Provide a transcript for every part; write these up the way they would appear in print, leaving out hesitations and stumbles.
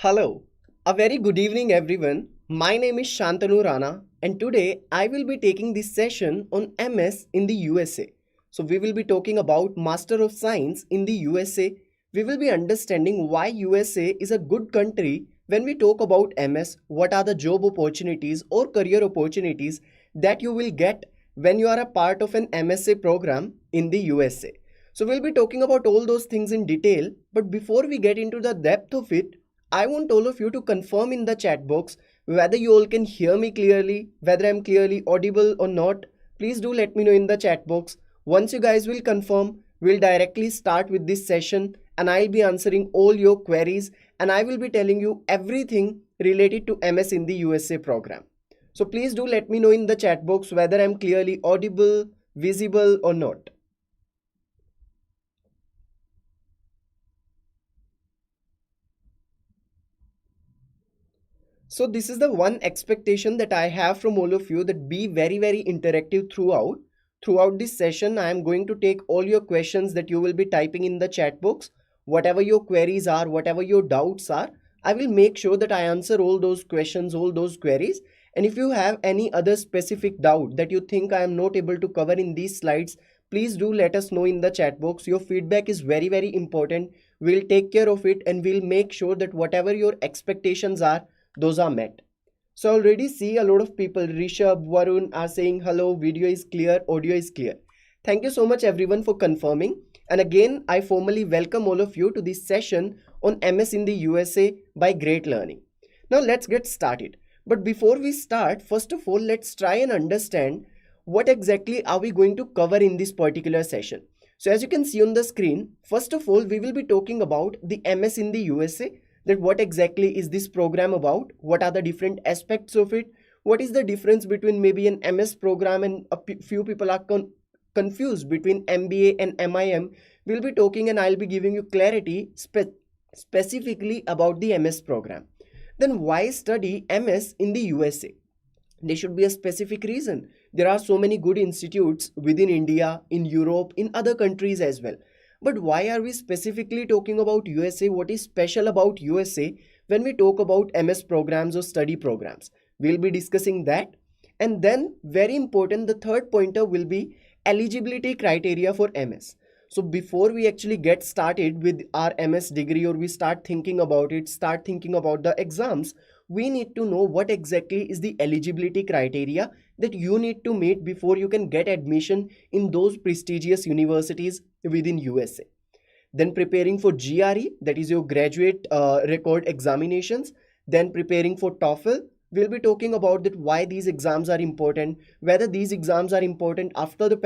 Hello, a very good evening everyone. My name is Shantanu Rana and today I will be taking this session on MS in the USA. So we will be talking about Master of Science in the USA. We will be understanding why USA is a good country when we talk about MS, what are the job opportunities or career opportunities that you will get when you are a part of an MSA program in the USA. So we'll be talking about all those things in detail, but before we get into the depth of it, I want all of you to confirm in the chat box whether you all can hear me clearly, whether I'm clearly audible or not. Please do let me know in the chat box. Once you guys will confirm, we'll directly start with this session and I'll be answering all your queries and I will be telling you everything related to MS in the USA program. So please do let me know in the chat box whether I'm clearly audible, visible or not. So this is the one expectation that I have from all of you, that be very interactive throughout. Throughout this session, I am going to take all your questions that you will be typing in the chat box. Whatever your queries are, whatever your doubts are, I will make sure that I answer all those questions, all those queries. And if you have any other specific doubt that you think I am not able to cover in these slides, please do let us know in the chat box. Your feedback is very important. We'll take care of it and we'll make sure that whatever your expectations are, those are met. So I already see a lot of people, Rishabh, Varun, are saying hello, video is clear, audio is clear. Thank you so much everyone for confirming. And again, I formally welcome all of you to this session on MS in the USA by Great Learning. Now let's get started. But before we start, first of all, let's try and understand what exactly are we going to cover in this particular session. So as you can see on the screen, first of all, we will be talking about the MS in the USA, that what exactly is this program about, what are the different aspects of it, what is the difference between maybe an MS program, and few people are confused between MBA and MIM. We'll be talking and I'll be giving you clarity specifically about the MS program. Then why study MS in the USA? There should be a specific reason. There are so many good institutes within India, in Europe, in other countries as well. But why are we specifically talking about USA? What is special about USA when we talk about MS programs or study programs? We'll be discussing that. And then very important, the third pointer will be eligibility criteria for MS. So before we actually get started with our MS degree, or we start thinking about it, start thinking about the exams, we need to know what exactly is the eligibility criteria that you need to meet before you can get admission in those prestigious universities within USA. Then preparing for GRE, that is your graduate record examinations. Then preparing for TOEFL. We'll be talking about that why these exams are important, whether these exams are important after the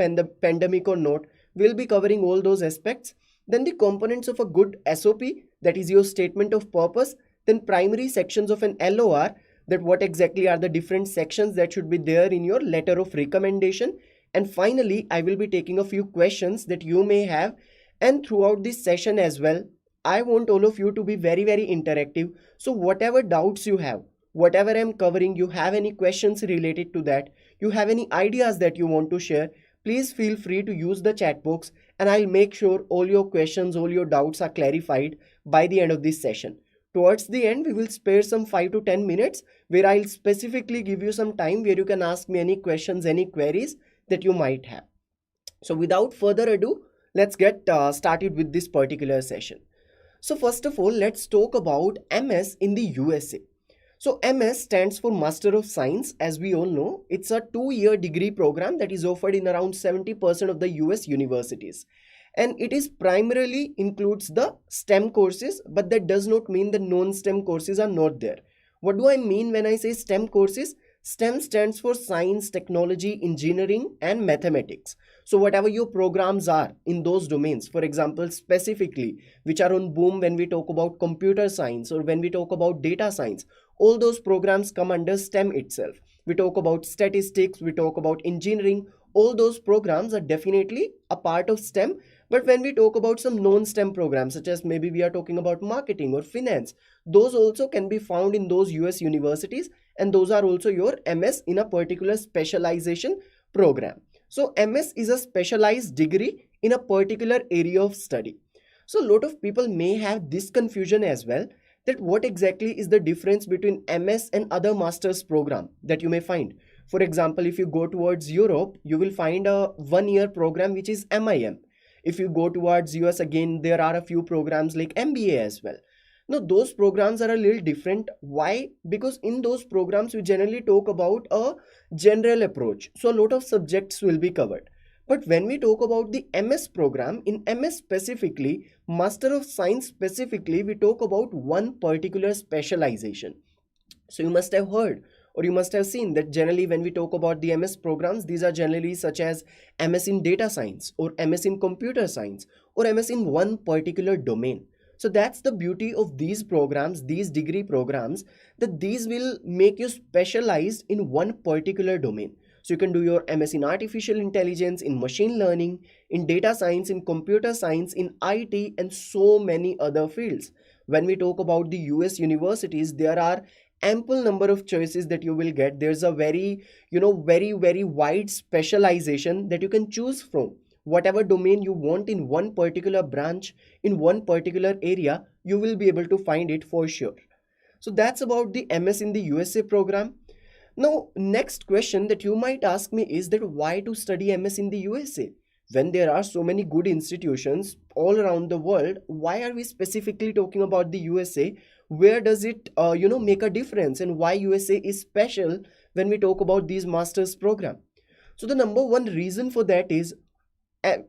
pandemic or not. We'll be covering all those aspects. Then the components of a good SOP, that is your statement of purpose. Then primary sections of an LOR, that what exactly are the different sections that should be there in your letter of recommendation. And finally, I will be taking a few questions that you may have. And throughout this session as well, I want all of you to be very interactive. So whatever doubts you have, whatever I'm covering, you have any questions related to that, you have any ideas that you want to share, please feel free to use the chat box and I'll make sure all your questions, all your doubts are clarified by the end of this session. Towards the end, we will spare some 5 to 10 minutes where I'll specifically give you some time where you can ask me any questions, any queries that you might have. So without further ado, let's get started with this particular session. So first of all, let's talk about MS in the USA. So MS stands for Master of Science. As we all know, it's a 2-year degree program that is offered in around 70% of the US universities. And it is primarily includes the STEM courses, but that does not mean the non-STEM courses are not there. What do I mean when I say STEM courses? STEM stands for science, technology, engineering, and mathematics. So whatever your programs are in those domains, for example, specifically, which are on boom when we talk about computer science or when we talk about data science, all those programs come under STEM itself. We talk about statistics, we talk about engineering, all those programs are definitely a part of STEM. But when we talk about some non-STEM programs, such as maybe we are talking about marketing or finance, those also can be found in those US universities, and those are also your MS in a particular specialization program. So MS is a specialized degree in a particular area of study. So a lot of people may have this confusion as well, that what exactly is the difference between MS and other master's program that you may find. For example, if you go towards Europe, you will find a 1 year program which is MIM. If you go towards US, again, there are a few programs like MBA as well. Now, those programs are a little different. Why? Because in those programs, we generally talk about a general approach. So, a lot of subjects will be covered. But when we talk about the MS program, in MS specifically, Master of Science specifically, we talk about one particular specialization. So you must have heard or you must have seen that generally when we talk about the MS programs, these are generally such as MS in data science or MS in computer science or MS in one particular domain. So that's the beauty of these programs, these degree programs, that these will make you specialized in one particular domain. So you can do your MS in artificial intelligence, in machine learning, in data science, in computer science, in IT, and so many other fields. When we talk about the US universities, there are ample number of choices that you will get. There's a very, very wide specialization that you can choose from. Whatever domain you want in one particular branch, in one particular area, you will be able to find it for sure. So that's about the MS in the USA program. Now, next question that you might ask me is that why to study MS in the USA? When there are so many good institutions all around the world, why are we specifically talking about the USA? Where does it, make a difference, and why USA is special when we talk about these master's program? So the number one reason for that is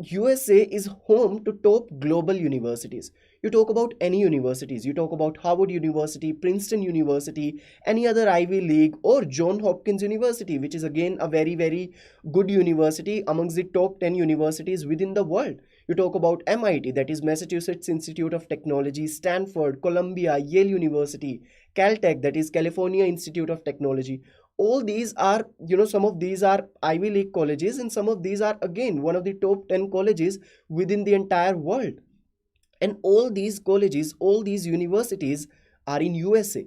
USA is home to top global universities. You talk about any universities, you talk about Harvard University, Princeton University, any other Ivy League, or Johns Hopkins University, which is again a very, very good university amongst the top 10 universities within the world. You talk about MIT, that is Massachusetts Institute of Technology, Stanford, Columbia, Yale University, Caltech, that is California Institute of Technology. All these are, some of these are Ivy League colleges, and some of these are again one of the top 10 colleges within the entire world. And all these colleges, all these universities are in USA.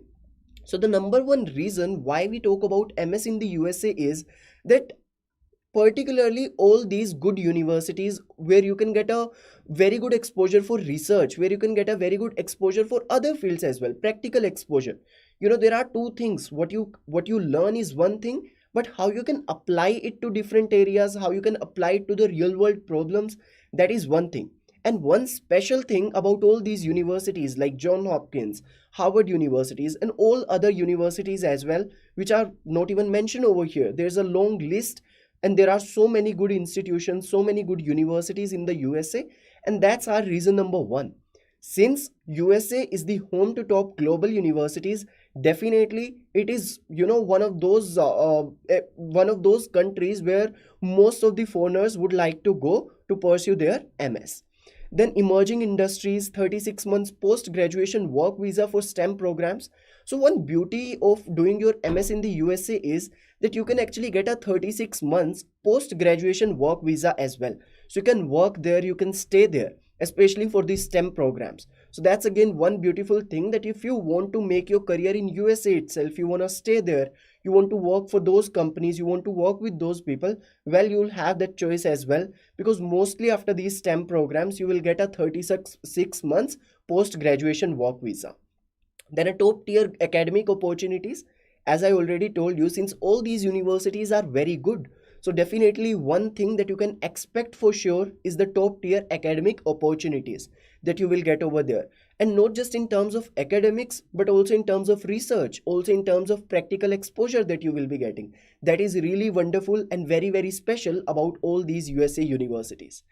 So the number one reason why we talk about MS in the USA is that particularly all these good universities where you can get a very good exposure for research, where you can get a very good exposure for other fields as well, practical exposure. There are two things. What you learn is one thing, but how you can apply it to different areas, how you can apply it to the real world problems, that is one thing. And one special thing about all these universities like Johns Hopkins, Harvard universities, and all other universities as well, which are not even mentioned over here. There's a long list, and there are so many good institutions, so many good universities in the USA, and that's our reason number one. Since USA is the home to top global universities, definitely it is, one of those countries where most of the foreigners would like to go to pursue their MS. Then emerging industries, 36 months post-graduation work visa for STEM programs. So one beauty of doing your MS in the USA is that you can actually get a 36 months post-graduation work visa as well. So you can work there, you can stay there, especially for the STEM programs. So that's again one beautiful thing, that if you want to make your career in USA itself, you want to stay there, you want to work for those companies, you want to work with those people, well, you'll have that choice as well, because mostly after these STEM programs, you will get a 36 months post-graduation work visa. Then a top tier academic opportunities. As I already told you, since all these universities are very good, so definitely one thing that you can expect for sure is the top tier academic opportunities that you will get over there. And not just in terms of academics, but also in terms of research, also in terms of practical exposure that you will be getting. That is really wonderful and very, very special about all these USA universities.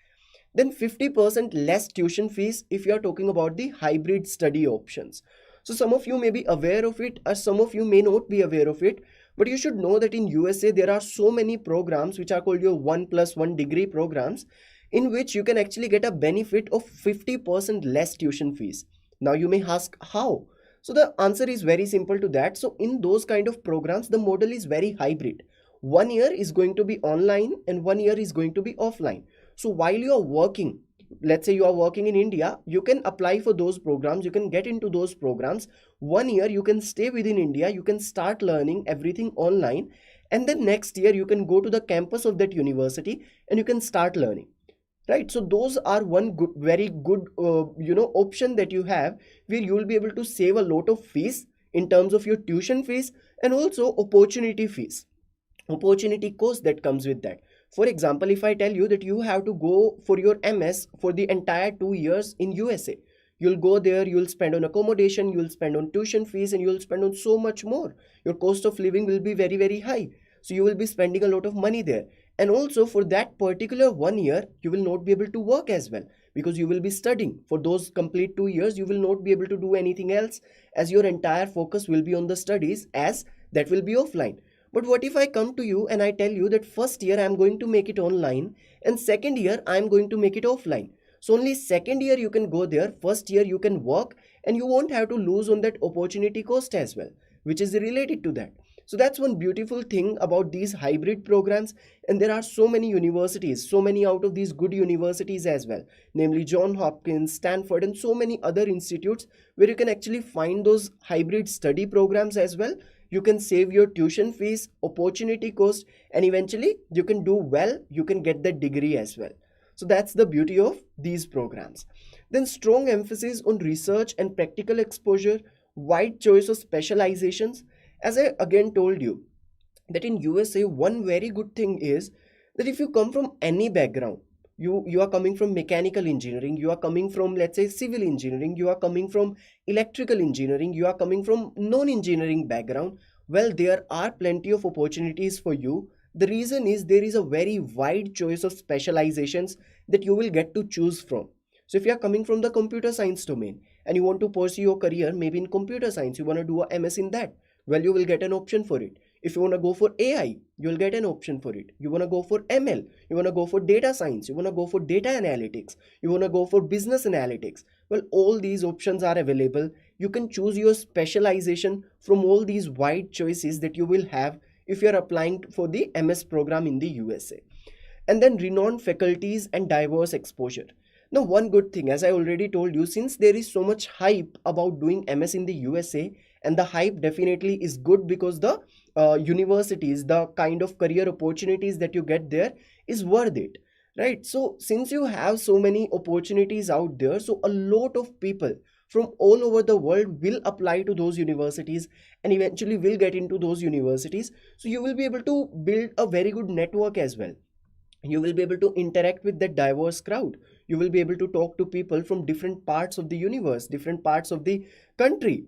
Then 50% less tuition fees if you are talking about the hybrid study options. So some of you may be aware of it, or some of you may not be aware of it, but you should know that in USA there are so many programs which are called your 1+1 degree programs, in which you can actually get a benefit of 50% less tuition fees. Now you may ask how. So the answer is very simple to that. So in those kind of programs, the model is very hybrid. 1 year is going to be online and 1 year is going to be offline. So while you are working, let's say you are working in India, you can apply for those programs, you can get into those programs. 1 year you can stay within India, you can start learning everything online, and then next year you can go to the campus of that university and you can start learning. right? So those are one good, very good option that you have, where you will be able to save a lot of fees in terms of your tuition fees, and also opportunity fees, opportunity cost that comes with that. For example, if I tell you that you have to go for your MS for the entire 2 years in USA, you'll go there, you'll spend on accommodation, you'll spend on tuition fees, and you'll spend on so much more. Your cost of living will be very, very high. So you will be spending a lot of money there. And also for that particular 1 year, you will not be able to work as well, because you will be studying. For those complete 2 years, you will not be able to do anything else, as your entire focus will be on the studies, as that will be offline. But what if I come to you and I tell you that first year I'm going to make it online, and second year I'm going to make it offline? So only second year you can go there, first year you can work, and you won't have to lose on that opportunity cost as well, which is related to that. So that's one beautiful thing about these hybrid programs. And there are so many universities, so many out of these good universities as well, namely John Hopkins, Stanford, and so many other institutes, where you can actually find those hybrid study programs as well. You can save your tuition fees, opportunity cost, and eventually you can do well, you can get that degree as well. So that's the beauty of these programs. Then strong emphasis on research and practical exposure, wide choice of specializations. As I again told you, that in USA, one very good thing is that if you come from any background, you are coming from mechanical engineering, you are coming from, let's say, civil engineering, you are coming from electrical engineering, you are coming from non-engineering background, well, there are plenty of opportunities for you. The reason is there is a very wide choice of specializations that you will get to choose from. So if you are coming from the computer science domain and you want to pursue your career maybe in computer science, you want to do a MS in that, well, you will get an option for it. If you want to go for AI, you'll get an option for it. You want to go for ML, you want to go for data science, you want to go for data analytics, you want to go for business analytics. Well, all these options are available. You can choose your specialization from all these wide choices that you will have if you're applying for the MS program in the USA. And then renowned faculties and diverse exposure. Now, one good thing, as I already told you, since there is so much hype about doing MS in the USA, and the hype definitely is good because the universities, the kind of career opportunities that you get there is worth it, right? So since you have so many opportunities out there, so a lot of people from all over the world will apply to those universities and eventually will get into those universities. So you will be able to build a very good network as well. You will be able to interact with that diverse crowd. You will be able to talk to people from different parts of the universe, different parts of the country,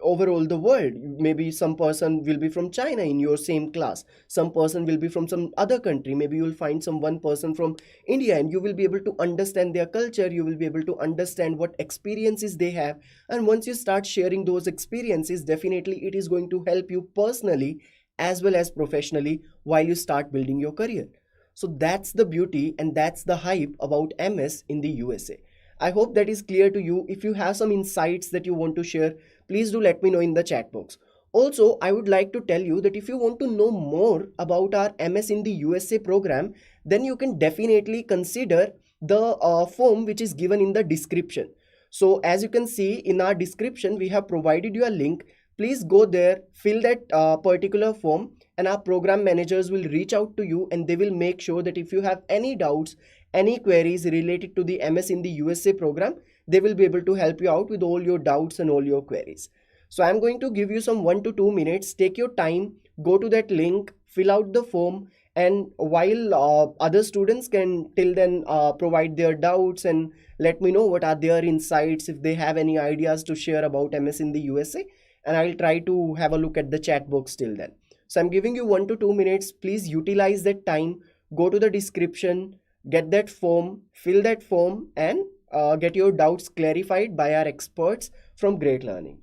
overall the world. Maybe some person will be from China in your same class, some person will be from some other country, maybe you will find some one person from India, and you will be able to understand their culture, you will be able to understand what experiences they have. And once you start sharing those experiences, definitely it is going to help you personally as well as professionally while you start building your career. So that's the beauty and that's the hype about MS in the USA. I hope that is clear to you. If you have some insights that you want to share, please do let me know in the chat box. Also, I would like to tell you that if you want to know more about our MS in the USA program, then you can definitely consider the form which is given in the description. So as you can see in our description, we have provided you a link. Please go there, fill that particular form, and our program managers will reach out to you and they will make sure that if you have any doubts, any queries related to the MS in the USA program, they will be able to help you out with all your doubts and all your queries. So I'm going to give you some 1 to 2 minutes. Take your time, go to that link, fill out the form, and while other students can till then provide their doubts and let me know what are their insights, if they have any ideas to share about MS in the USA, and I'll try to have a look at the chat box till then. So I'm giving you 1 to 2 minutes. Please utilize that time. Go to the description, get that form, fill that form, and get your doubts clarified by our experts from Great Learning.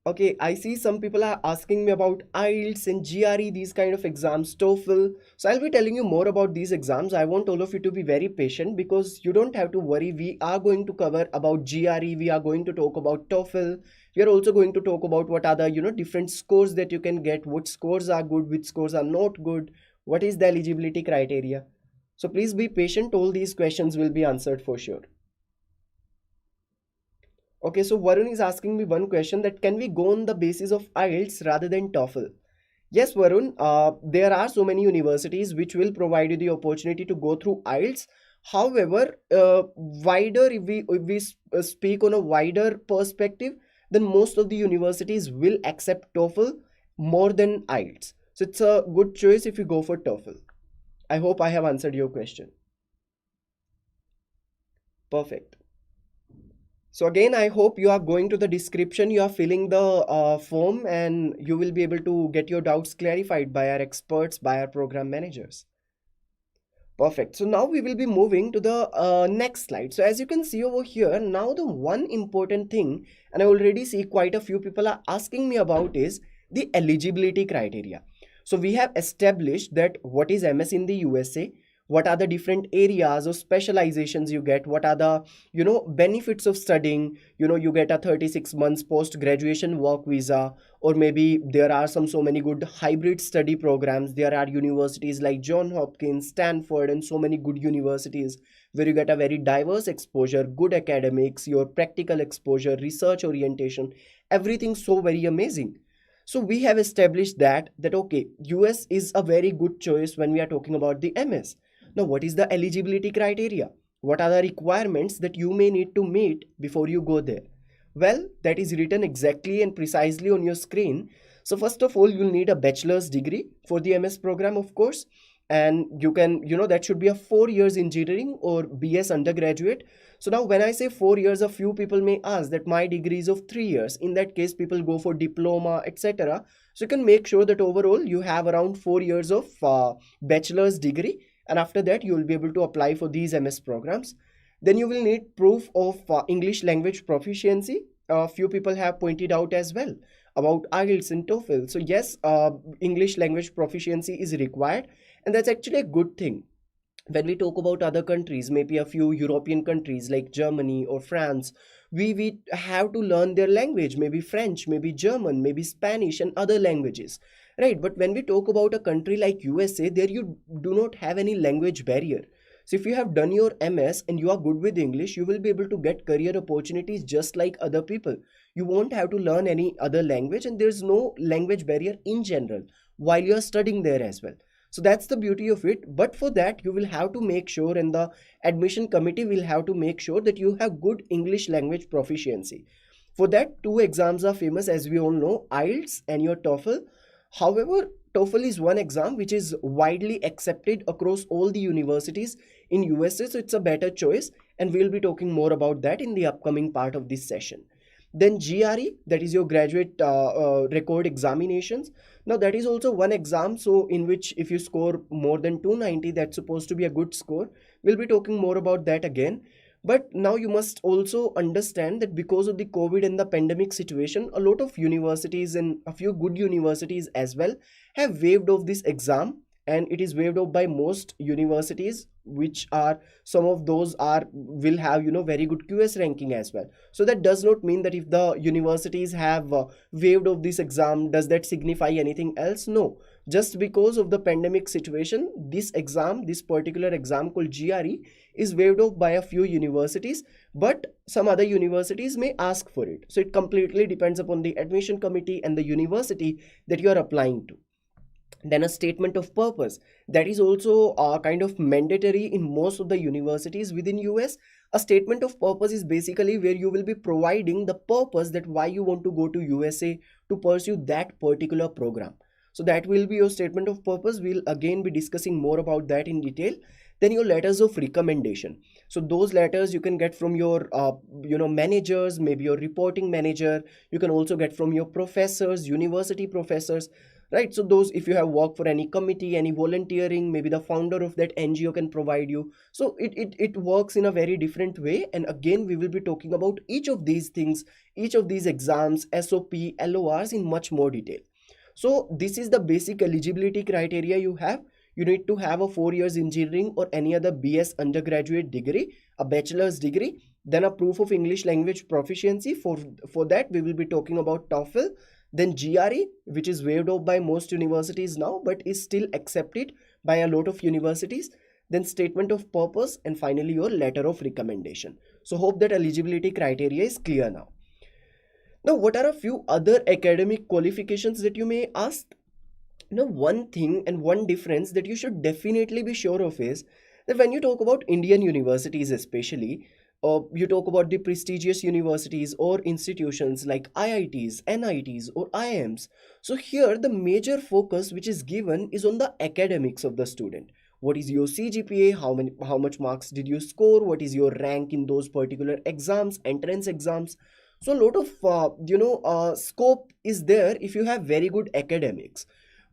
Okay, I see some people are asking me about IELTS and GRE, these kind of exams, TOEFL. So I'll be telling you more about these exams. I want all of you to be very patient because you don't have to worry. We are going to cover about GRE. We are going to talk about TOEFL. We are also going to talk about what are the, different scores that you can get, what scores are good, which scores are not good, what is the eligibility criteria. So please be patient. All these questions will be answered for sure. Okay, so Varun is asking me one question, that can we go on the basis of IELTS rather than TOEFL? Yes, Varun, there are so many universities which will provide you the opportunity to go through IELTS. However, wider, if we speak on a wider perspective, then most of the universities will accept TOEFL more than IELTS. So it's a good choice if you go for TOEFL. I hope I have answered your question. Perfect. So again, I hope you are going to the description, you are filling the form, and you will be able to get your doubts clarified by our experts, by our program managers. Perfect. So now we will be moving to the next slide. So as you can see over here, now the one important thing, and I already see quite a few people are asking me about, is the eligibility criteria. So we have established that what is MS in the USA, what are the different areas or specializations you get, what are the benefits of studying. You get a 36 months post graduation work visa, or maybe there are so many good hybrid study programs. There are universities like John Hopkins, Stanford, and so many good universities where you get a very diverse exposure, good academics, your practical exposure, research orientation, everything so very amazing. So we have established that okay, US is a very good choice when we are talking about the MS. Now what is the eligibility criteria? What are the requirements that you may need to meet before you go there? Well, that is written exactly and precisely on your screen. So first of all, you'll need a bachelor's degree for the MS program, of course. And you can, that should be a 4 years engineering or BS undergraduate. So now when I say 4 years, a few people may ask that my degree is of 3 years. In that case, people go for diploma, etc. So you can make sure that overall you have around 4 years of bachelor's degree. And after that, you will be able to apply for these MS programs. Then you will need proof of English language proficiency. A few people have pointed out as well about IELTS and TOEFL. So yes, English language proficiency is required, and that's actually a good thing. When we talk about other countries, maybe a few European countries like Germany or France, we have to learn their language, maybe French, maybe German, maybe Spanish, and other languages, right? But when we talk about a country like USA, there you do not have any language barrier. So if you have done your MS and you are good with English, you will be able to get career opportunities just like other people. You won't have to learn any other language, and there's no language barrier in general while you're studying there as well. So that's the beauty of it. But for that, you will have to make sure, and the admission committee will have to make sure that you have good English language proficiency. For that, two exams are famous, as we all know, IELTS and your TOEFL. However, TOEFL is one exam which is widely accepted across all the universities in USA, so it's a better choice, and we'll be talking more about that in the upcoming part of this session. Then GRE, that is your graduate record examinations. Now that is also one exam, so in which if you score more than 290, that's supposed to be a good score. We'll be talking more about that again. But now you must also understand that because of the COVID and the pandemic situation, a lot of universities and a few good universities as well have waived off this exam, and it is waived off by most universities, which are, some of those are, will have very good QS ranking as well. So that does not mean that if the universities have waived off this exam, does that signify anything else? No, just because of the pandemic situation, this exam, this particular exam called GRE, is waived off by a few universities, but some other universities may ask for it. So it completely depends upon the admission committee and the university that you are applying to. Then a statement of purpose, that is also kind of mandatory in most of the universities within US. A statement of purpose is basically where you will be providing the purpose that why you want to go to USA to pursue that particular program. So that will be your statement of purpose. We'll again be discussing more about that in detail. Then your letters of recommendation, so those letters you can get from your managers, maybe your reporting manager. You can also get from your professors, university professors, right? So those, if you have worked for any committee, any volunteering, maybe the founder of that NGO can provide you. So it works in a very different way, and again we will be talking about each of these things, each of these exams, SOP, LORs in much more detail. So this is the basic eligibility criteria you have. You need to have a 4 years engineering or any other BS undergraduate degree, a bachelor's degree, then a proof of English language proficiency. For that, we will be talking about TOEFL, then GRE, which is waived off by most universities now, but is still accepted by a lot of universities. Then statement of purpose, and finally your letter of recommendation. So hope that eligibility criteria is clear now. Now, what are a few other academic qualifications that you may ask? Now, one thing and one difference that you should definitely be sure of is that when you talk about Indian universities, especially, you talk about the prestigious universities or institutions like IITs, NITs, or IIMs. So, here the major focus which is given is on the academics of the student. What is your CGPA? How much marks did you score? What is your rank in those particular exams, entrance exams? So, a lot of scope is there if you have very good academics.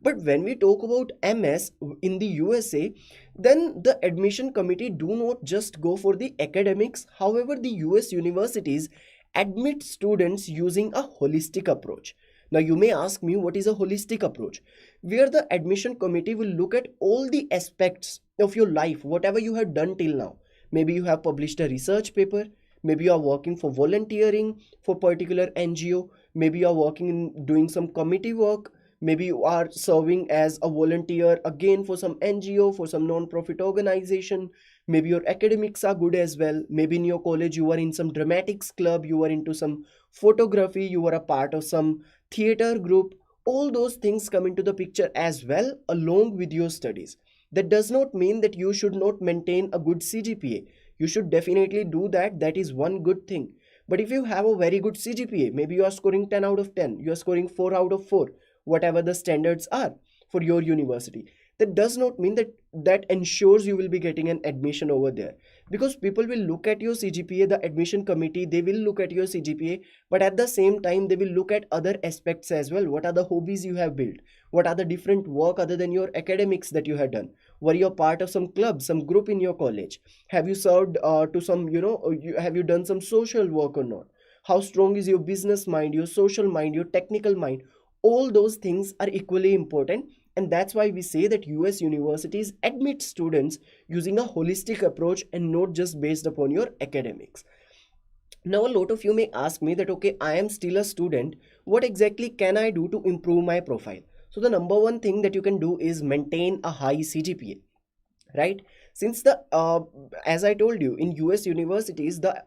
But when we talk about MS in the USA, then the admission committee do not just go for the academics. However, the US universities admit students using a holistic approach. Now, you may ask me, what is a holistic approach? Where the admission committee will look at all the aspects of your life, whatever you have done till now. Maybe you have published a research paper. Maybe you are working for volunteering for particular NGO. Maybe you are working in doing some committee work. Maybe you are serving as a volunteer again for some NGO, for some non-profit organization. Maybe your academics are good as well. Maybe in your college you are in some dramatics club, you are into some photography, you are a part of some theater group. All those things come into the picture as well along with your studies. That does not mean that you should not maintain a good CGPA. You should definitely do that. That is one good thing. But if you have a very good CGPA, maybe you are scoring 10 out of 10, you are scoring 4 out of 4, whatever the standards are for your university, that does not mean that that ensures you will be getting an admission over there, because people will look at your CGPA, the admission committee, they will look at your CGPA, but at the same time they will look at other aspects as well. What are the hobbies you have built? What are the different work other than your academics that you have done? Were you a part of some club, some group in your college? Have you served to some, have you done some social work or not? How strong is your business mind, your social mind, your technical mind? All those things are equally important, and that's why we say that US universities admit students using a holistic approach and not just based upon your academics. Now, a lot of you may ask me that, okay, I am still a student, what exactly can I do to improve my profile? So the number one thing that you can do is maintain a high CGPA, right? Since the as I told you, in US universities the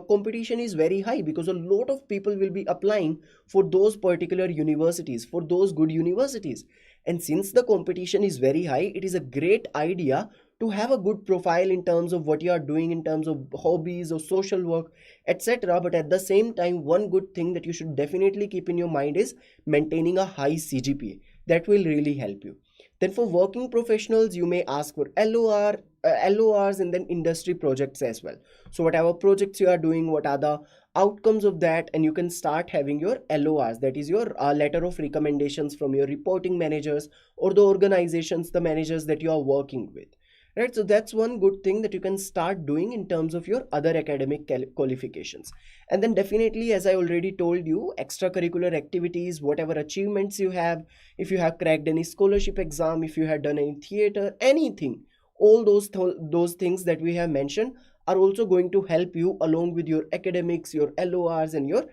competition is very high, because a lot of people will be applying for those particular universities, for those good universities. And since the competition is very high, it is a great idea to have a good profile in terms of what you are doing, in terms of hobbies or social work, etc. But at the same time, one good thing that you should definitely keep in your mind is maintaining a high CGPA. That will really help you. Then for working professionals, you may ask for LORs, and then industry projects as well. So whatever projects you are doing, what are the outcomes of that, and you can start having your LORs, that is your letter of recommendations from your reporting managers or the organizations, the managers that you are working with. Right, so that's one good thing that you can start doing in terms of your other academic qualifications. And then definitely, as I already told you, extracurricular activities, whatever achievements you have, if you have cracked any scholarship exam, if you have done any theater, anything, all those things that we have mentioned are also going to help you along with your academics, your LORs, and your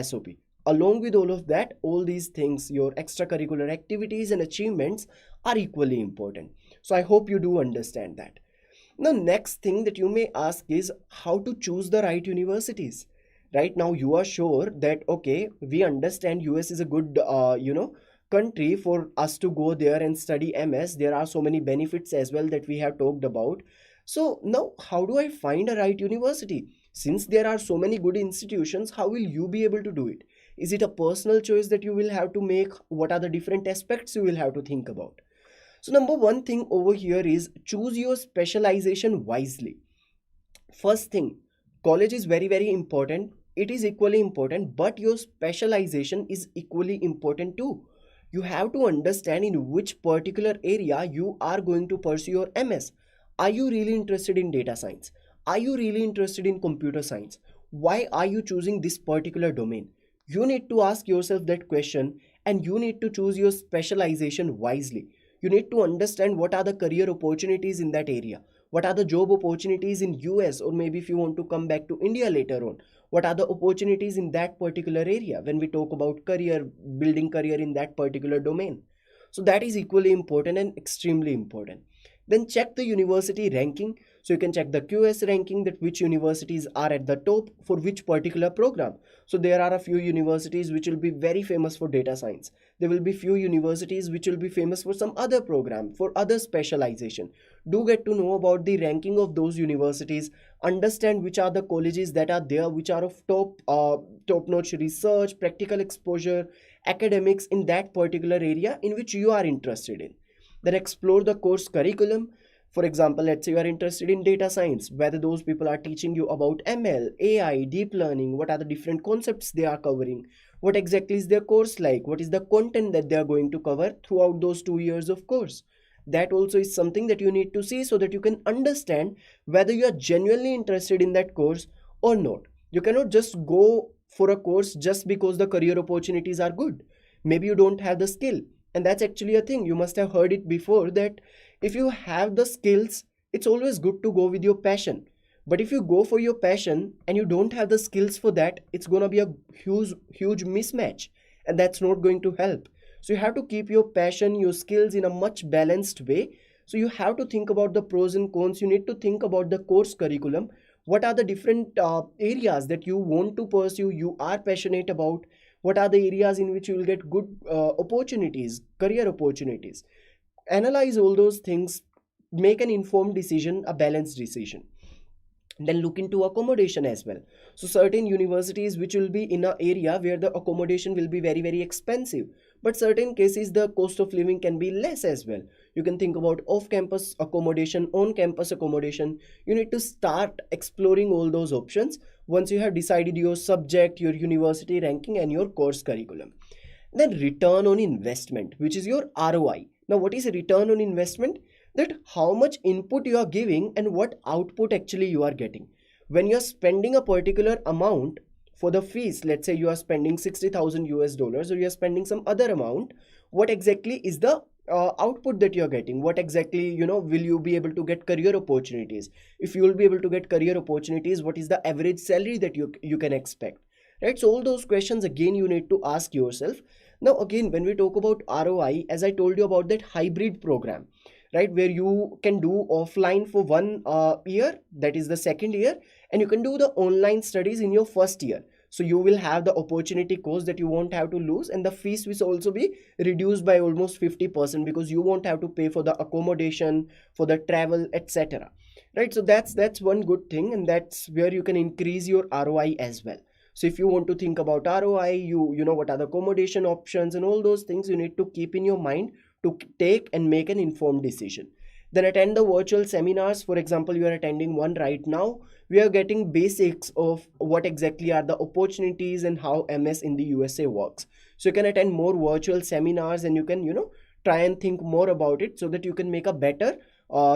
SOP. Along with all of that, all these things, your extracurricular activities and achievements are equally important. So I hope you do understand that. Now, next thing that you may ask is how to choose the right universities. Right now, you are sure that, okay, we understand US is a good, country for us to go there and study MS. There are so many benefits as well that we have talked about. So now, how do I find a right university? Since there are so many good institutions, how will you be able to do it? Is it a personal choice that you will have to make? What are the different aspects you will have to think about? So number one thing over here is choose your specialization wisely. First thing, college is very, very important. It is equally important, but your specialization is equally important too. You have to understand in which particular area you are going to pursue your MS. Are you really interested in data science? Are you really interested in computer science? Why are you choosing this particular domain? You need to ask yourself that question, and you need to choose your specialization wisely. You need to understand what are the career opportunities in that area, what are the job opportunities in US, or maybe if you want to come back to India later on, what are the opportunities in that particular area when we talk about career, building career in that particular domain. So that is equally important and extremely important. Then check the university ranking. So you can check the QS ranking, that which universities are at the top for which particular program. So there are a few universities which will be very famous for data science. There will be few universities which will be famous for some other program, for other specialization. Do get to know about the ranking of those universities, understand which are the colleges that are there, which are of top notch research, practical exposure, academics in that particular area in which you are interested in. Then explore the course curriculum. For example, let's say you are interested in data science, whether those people are teaching you about ML, AI, deep learning, what are the different concepts they are covering, what exactly is their course like, what is the content that they are going to cover throughout those 2 years of course. That also is something that you need to see so that you can understand whether you are genuinely interested in that course or not. You cannot just go for a course just because the career opportunities are good. Maybe you don't have the skill, and that's actually a thing. You must have heard it before that if you have the skills, it's always good to go with your passion. But if you go for your passion and you don't have the skills for that, it's going to be a huge mismatch, and that's not going to help. So you have to keep your passion, your skills in a much balanced way. So you have to think about the pros and cons. You need to think about the course curriculum. What are the different areas that you want to pursue, you are passionate about? What are the areas in which you will get good opportunities, career opportunities? Analyze all those things, make an informed decision, a balanced decision. Then look into accommodation as well. So certain universities which will be in an area where the accommodation will be very expensive, but certain cases the cost of living can be less as well. You can think about off campus accommodation, on campus accommodation. You need to start exploring all those options once you have decided your subject, your university ranking, and your course curriculum. Then return on investment, which is your ROI. Now what is a return on investment? That how much input you are giving and what output actually you are getting. When you are spending a particular amount for the fees, let's say you are spending 60,000 US dollars, or you are spending some other amount, what exactly is the output that you are getting? What exactly, will you be able to get career opportunities? If you will be able to get career opportunities, what is the average salary that you can expect? Right? So all those questions again you need to ask yourself. Now again, when we talk about ROI, as I told you about that hybrid program, right, where you can do offline for 1 year, that is the second year, and you can do the online studies in your first year. So you will have the opportunity cost that you won't have to lose, and the fees will also be reduced by almost 50% because you won't have to pay for the accommodation, for the travel, etc. Right? So that's one good thing, and that's where you can increase your ROI as well. So if you want to think about ROI, you know what are the accommodation options and all those things you need to keep in your mind to take and make an informed decision. Then attend the virtual seminars. For example, you are attending one right now. We are getting basics of what exactly are the opportunities and how MS in the USA works. So you can attend more virtual seminars, and you can, try and think more about it so that you can make a better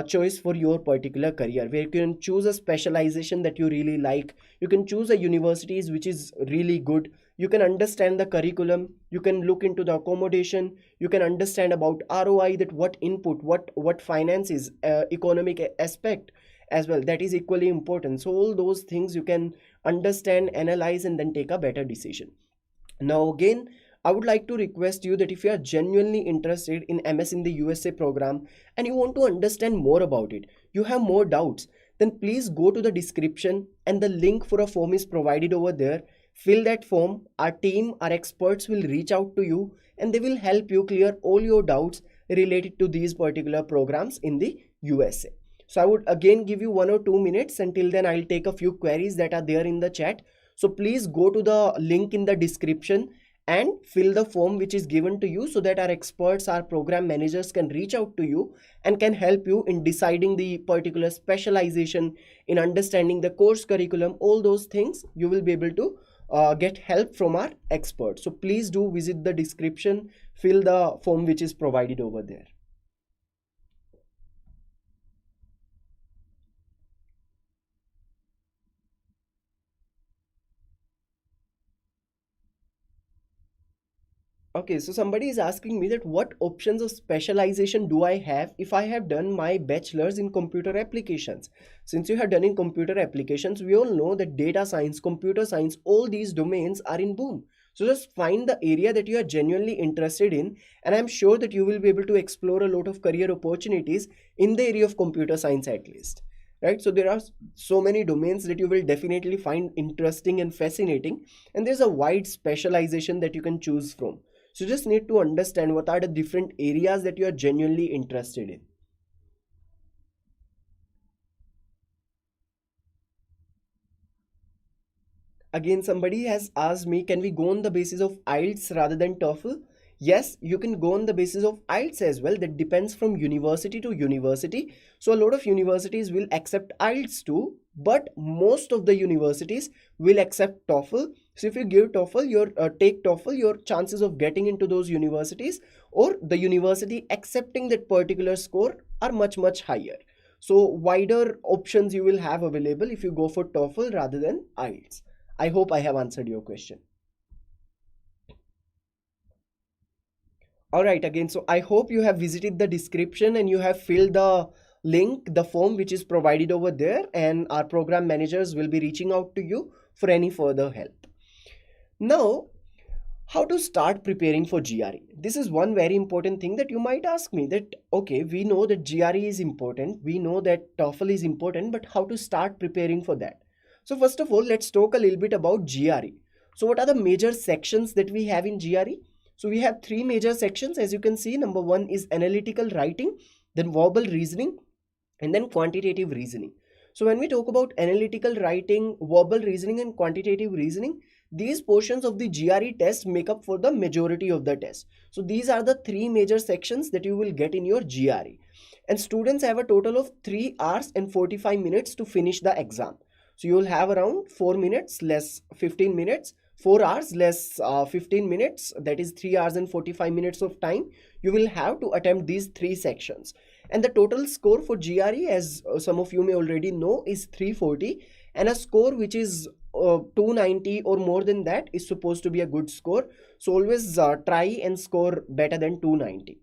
choice for your particular career, where you can choose a specialization that you really like. You can choose a universities which is really good. You can understand the curriculum, you can look into the accommodation, you can understand about ROI, that what input, what finances, economic aspect as well, that is equally important. So all those things you can understand, analyze, and then take a better decision. Now again, I would like to request you that if you are genuinely interested in MS in the USA program and you want to understand more about it, you have more doubts, then please go to the description and the link for a form is provided over there. Fill that form. Our team, our experts will reach out to you and they will help you clear all your doubts related to these particular programs in the USA. So I would again give you 1 or 2 minutes. Until then, I'll take a few queries that are there in the chat. So please go to the link in the description and fill the form which is given to you so that our experts, our program managers can reach out to you and can help you in deciding the particular specialization, in understanding the course curriculum, all those things you will be able to get help from our experts. So please do visit the description, fill the form which is provided over there. Okay, so somebody is asking me that what options of specialization do I have if I have done my bachelor's in computer applications? Since you have done in computer applications, we all know that data science, computer science, all these domains are in boom. So just find the area that you are genuinely interested in, and I'm sure that you will be able to explore a lot of career opportunities in the area of computer science at least. right? So there are so many domains that you will definitely find interesting and fascinating, and there's a wide specialization that you can choose from. So you just need to understand what are the different areas that you are genuinely interested in. Again, somebody has asked me, can we go on the basis of IELTS rather than TOEFL? Yes, you can go on the basis of IELTS as well. That depends from university to university. So a lot of universities will accept IELTS too, but most of the universities will accept TOEFL. So if you give TOEFL, take TOEFL, your chances of getting into those universities or the university accepting that particular score are much higher. So wider options you will have available if you go for TOEFL rather than IELTS. I hope I have answered your question. All right, again, so I hope you have visited the description and you have filled the link, the form which is provided over there, and our program managers will be reaching out to you for any further help. Now, how to start preparing for GRE? This is one very important thing that you might ask me, that okay, we know that GRE is important, we know that TOEFL is important, but how to start preparing for that? So first of all, let's talk a little bit about GRE. So what are the major sections that we have in GRE? So we have three major sections, as you can see. Number one is analytical writing, then verbal reasoning, and then quantitative reasoning. So when we talk about analytical writing, verbal reasoning, and quantitative reasoning, these portions of the GRE test make up for the majority of the test. So these are the three major sections that you will get in your GRE. And students have a total of 3 hours and 45 minutes to finish the exam. So you will have around 4 minutes less 15 minutes, 4 hours less 15 minutes, that is 3 hours and 45 minutes of time you will have to attempt these three sections. And the total score for GRE, as some of you may already know, is 340, and a score which is 290 or more than that is supposed to be a good score. So always try and score better than 290.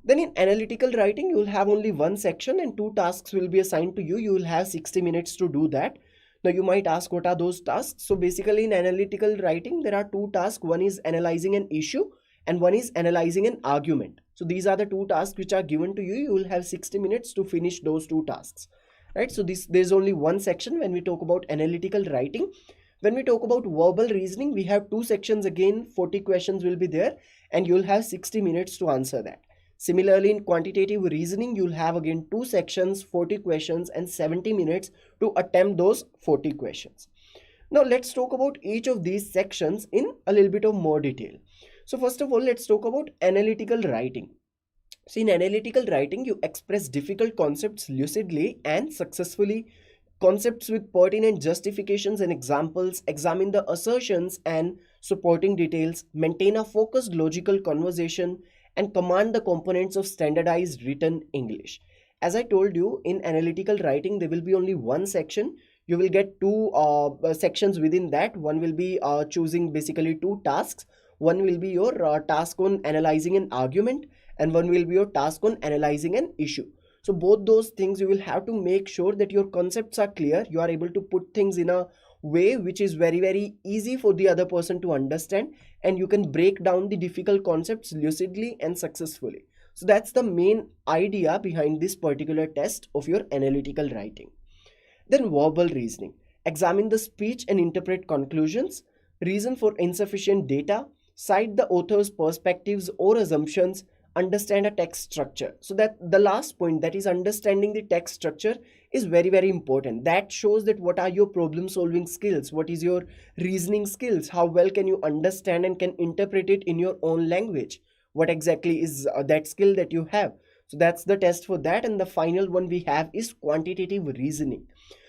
Then in analytical writing, you will have only one section and two tasks will be assigned to you. You will have 60 minutes to do that. Now you might ask, what are those tasks? So basically in analytical writing, there are two tasks. One is analyzing an issue and one is analyzing an argument. So these are the two tasks which are given to you. You will have 60 minutes to finish those two tasks, right? So there's only one section when we talk about analytical writing. When we talk about verbal reasoning, we have two sections again. 40 questions will be there and you'll have 60 minutes to answer that. Similarly, in quantitative reasoning, you'll have again two sections, 40 questions and 70 minutes to attempt those 40 questions. Now let's talk about each of these sections in a little bit of more detail. So first of all, let's talk about analytical writing. So in analytical writing, you express difficult concepts lucidly and successfully, concepts with pertinent justifications and examples, examine the assertions and supporting details, maintain a focused logical conversation, and command the components of standardized written English. As I told you, in analytical writing, there will be only one section. You will get two sections within that. One will be choosing basically two tasks. One will be your task on analyzing an argument, and one will be your task on analyzing an issue. So both those things you will have to make sure that your concepts are clear. You are able to put things in a way which is very easy for the other person to understand, and you can break down the difficult concepts lucidly and successfully. So that's the main idea behind this particular test of your analytical writing. Then verbal reasoning. Examine the speech and interpret conclusions, reason for insufficient data, cite the author's perspectives or assumptions, understand a text structure. So that the last point, that is understanding the text structure, is very important. That shows that what are your problem solving skills, what is your reasoning skills, how well can you understand and can interpret it in your own language, what exactly is that skill that you have. So that's the test for that. And the final one we have is quantitative reasoning.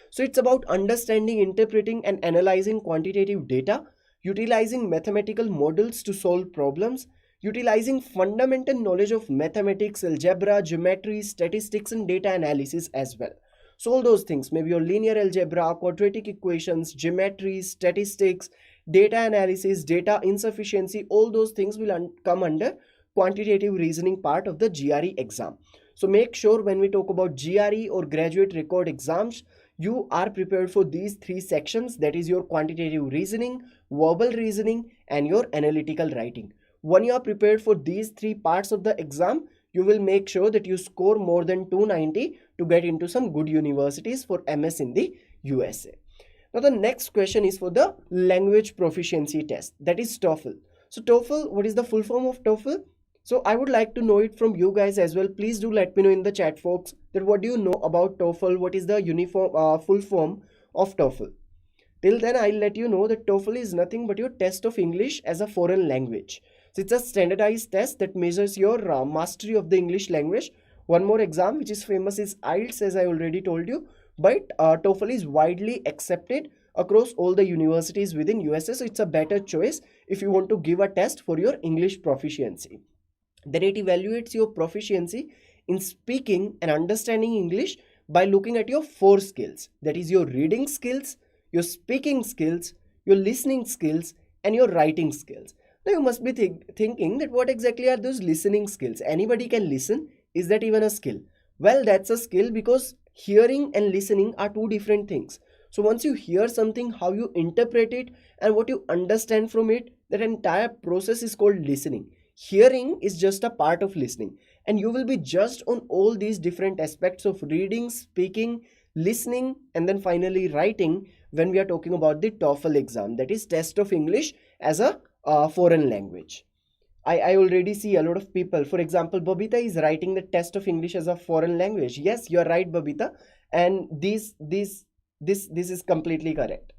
So it's about understanding, interpreting and analyzing quantitative data, utilizing mathematical models to solve problems, utilizing fundamental knowledge of mathematics, algebra, geometry, statistics and data analysis as well. So all those things, maybe your linear algebra, quadratic equations, geometry, statistics, data analysis, data insufficiency, all those things will come under quantitative reasoning part of the GRE exam. So make sure when we talk about GRE or graduate record exams, you are prepared for these three sections, that is your quantitative reasoning, verbal reasoning and your analytical writing. When you are prepared for these three parts of the exam, you will make sure that you score more than 290 to get into some good universities for MS in the USA. Now the next question is for the language proficiency test, that is TOEFL. So TOEFL, what is the full form of TOEFL? So I would like to know it from you guys as well. Please do let me know in the chat, folks, that what do you know about TOEFL? What is the full form of TOEFL? Till then, I'll let you know that TOEFL is nothing but your test of English as a foreign language. So it's a standardized test that measures your mastery of the English language. One more exam which is famous is IELTS, as I already told you. But TOEFL is widely accepted across all the universities within USA. So it's a better choice if you want to give a test for your English proficiency. Then it evaluates your proficiency in speaking and understanding English by looking at your 4 skills. That is your reading skills, your speaking skills, your listening skills, and your writing skills. Now you must be thinking that what exactly are those listening skills? Anybody can listen. Is that even a skill? Well, that's a skill because hearing and listening are two different things. So once you hear something, how you interpret it and what you understand from it, that entire process is called listening. Hearing is just a part of listening, and you will be judged on all these different aspects of reading, speaking, listening, and then finally writing when we are talking about the TOEFL exam, that is test of English as a foreign language. I already see a lot of people. For example, Babita is writing the test of English as a foreign language. Yes, you are right, Babita, and this is completely correct.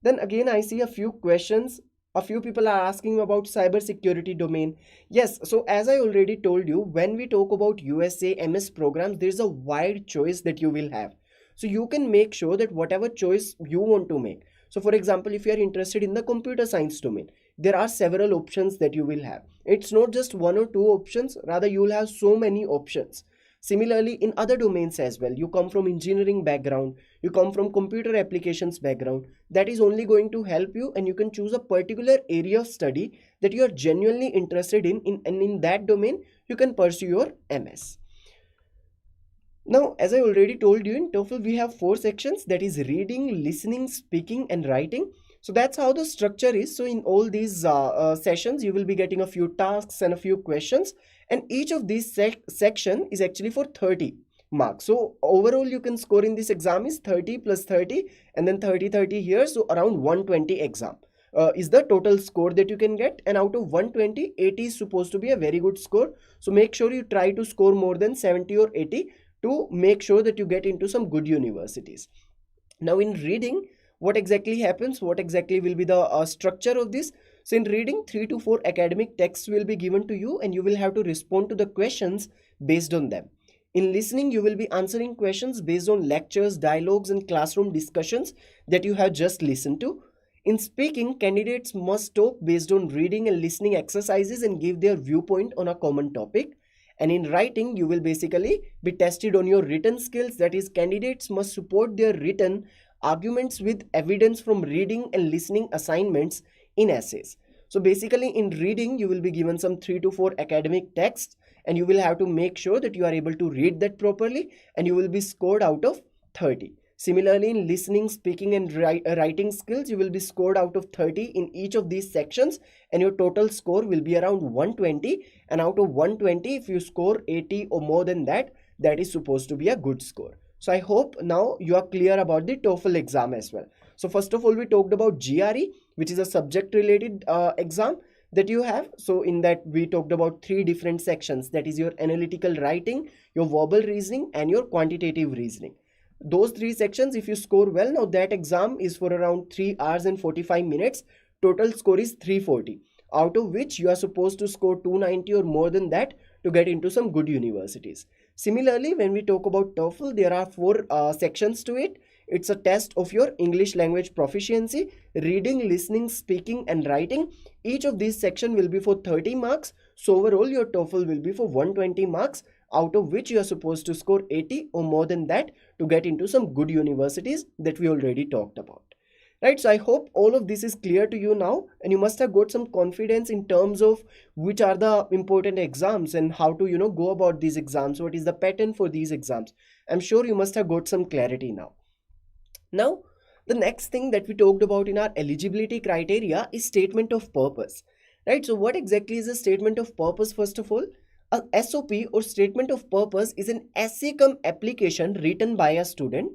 Then again, I see a few questions. A few people are asking about cyber security domain. Yes, so as I already told you, when we talk about USA MS programs, there's a wide choice that you will have. So you can make sure that whatever choice you want to make. So for example, if you are interested in the computer science domain, there are several options that you will have. It's not just one or two options, rather you will have so many options. Similarly, in other domains as well, you come from engineering background, you come from computer applications background, that is only going to help you, and you can choose a particular area of study that you are genuinely interested in, and in that domain, you can pursue your MS. Now, as I already told you, in TOEFL, we have 4 sections, that is reading, listening, speaking, and writing. So that's how the structure is. So in all these sessions, you will be getting a few tasks and a few questions. And each of these section is actually for 30 marks. So overall, you can score in this exam is 30 plus 30 and then 30 here. So around 120 exam is the total score that you can get. And out of 120, 80 is supposed to be a very good score. So make sure you try to score more than 70 or 80 to make sure that you get into some good universities. Now in reading, what exactly happens? What exactly will be the structure of this? So in reading, 3 to 4 academic texts will be given to you and you will have to respond to the questions based on them. In listening, you will be answering questions based on lectures, dialogues, and classroom discussions that you have just listened to. In speaking, candidates must talk based on reading and listening exercises and give their viewpoint on a common topic. And in writing, you will basically be tested on your written skills. That is, candidates must support their written arguments with evidence from reading and listening assignments in essays. So basically in reading, you will be given some 3 to 4 academic texts and you will have to make sure that you are able to read that properly and you will be scored out of 30. Similarly, in listening, speaking, and writing skills, you will be scored out of 30 in each of these sections and your total score will be around 120. And out of 120, if you score 80 or more than that, that is supposed to be a good score. So I hope now you are clear about the TOEFL exam as well. So first of all, we talked about GRE, which is a subject related exam that you have. So in that we talked about 3 different sections, that is your analytical writing, your verbal reasoning, and your quantitative reasoning. Those 3 sections, if you score well, now that exam is for around 3 hours and 45 minutes. Total score is 340, out of which you are supposed to score 290 or more than that to get into some good universities. Similarly, when we talk about TOEFL, there are 4 sections to it. It's a test of your English language proficiency, reading, listening, speaking, and writing. Each of these sections will be for 30 marks. So overall, your TOEFL will be for 120 marks, out of which you are supposed to score 80 or more than that to get into some good universities that we already talked about. Right, so I hope all of this is clear to you now and you must have got some confidence in terms of which are the important exams and how to go about these exams, what is the pattern for these exams. I'm sure you must have got some clarity now. Now, the next thing that we talked about in our eligibility criteria is statement of purpose. Right, so what exactly is a statement of purpose? First of all, A SOP or statement of purpose is an essay cum application written by a student.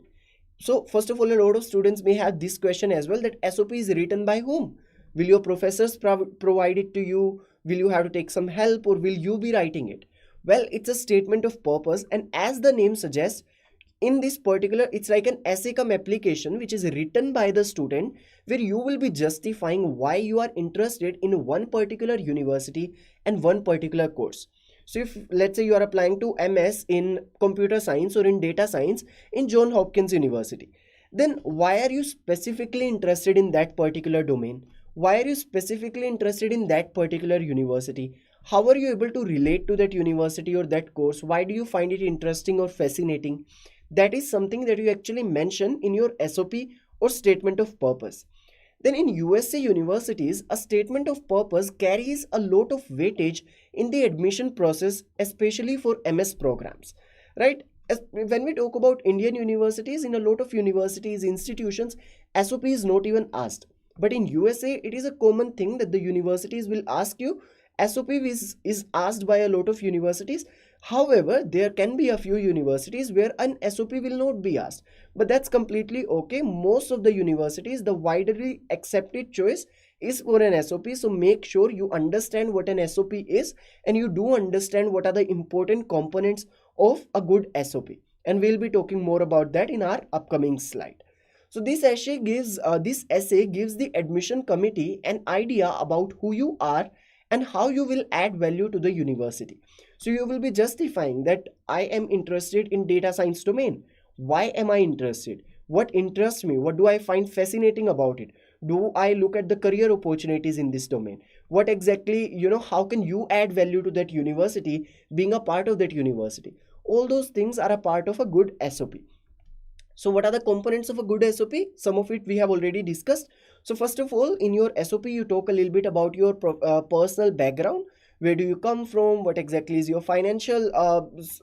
So first of all, a lot of students may have this question as well, that SOP is written by whom? Will your professors provide it to you? Will you have to take some help, or will you be writing it? Well, it's a statement of purpose, and as the name suggests, in this particular, it's like an essay cum application which is written by the student, where you will be justifying why you are interested in one particular university and one particular course. So if let's say you are applying to MS in computer science or in data science in John Hopkins University, then why are you specifically interested in that particular domain? Why are you specifically interested in that particular university? How are you able to relate to that university or that course? Why do you find it interesting or fascinating? That is something that you actually mention in your SOP or statement of purpose. Then in USA universities, a statement of purpose carries a lot of weightage in the admission process, especially for MS programs, right? When we talk about Indian universities, in a lot of universities, institutions, SOP is not even asked. But in USA, it is a common thing that the universities will ask you. SOP is asked by a lot of universities. However, there can be a few universities where an SOP will not be asked, but that's completely okay. Most of the universities, the widely accepted choice is for an SOP. So make sure you understand what an SOP is, and you do understand what are the important components of a good SOP. And we'll be talking more about that in our upcoming slide. So this essay gives the admission committee an idea about who you are and how you will add value to the university. So you will be justifying that I am interested in data science domain. Why am I interested? What interests me? What do I find fascinating about it? Do I look at the career opportunities in this domain? What exactly, how can you add value to that university being a part of that university? All those things are a part of a good SOP. So what are the components of a good SOP? Some of it we have already discussed. So first of all, in your SOP, you talk a little bit about your personal background. Where do you come from? What exactly is your financial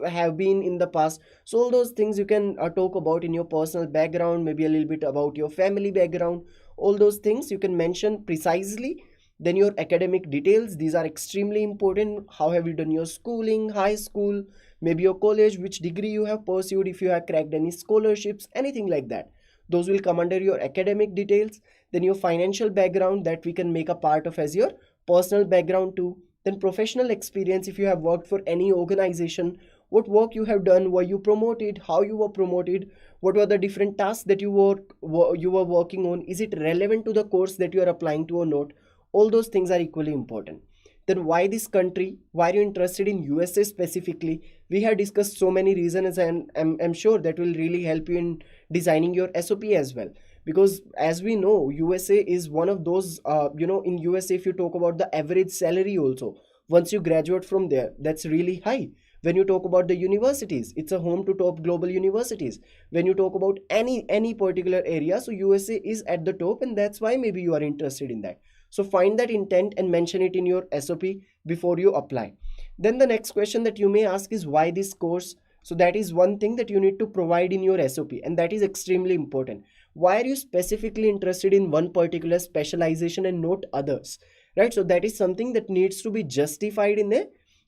have been in the past? So all those things you can talk about in your personal background, maybe a little bit about your family background. All those things you can mention precisely. Then your academic details, these are extremely important. How have you done your schooling, high school, maybe your college, which degree you have pursued, if you have cracked any scholarships, anything like that. Those will come under your academic details. Then your financial background, that we can make a part of as your personal background too. Then professional experience, if you have worked for any organization, what work you have done, were you promoted, how you were promoted, what were the different tasks that you were working on, is it relevant to the course that you are applying to or not? All those things are equally important. Then why this country? Why are you interested in USA specifically? We have discussed so many reasons, and I'm sure that will really help you in designing your SOP as well. Because as we know, USA is one of those, in USA, if you talk about the average salary also, once you graduate from there, that's really high. When you talk about the universities, it's a home to top global universities. When you talk about any particular area, so USA is at the top, and that's why maybe you are interested in that. So find that intent and mention it in your SOP before you apply. Then the next question that you may ask is, why this course? So that is one thing that you need to provide in your SOP, and that is extremely important. Why are you specifically interested in one particular specialization and not others? Right? So that is something that needs to be justified in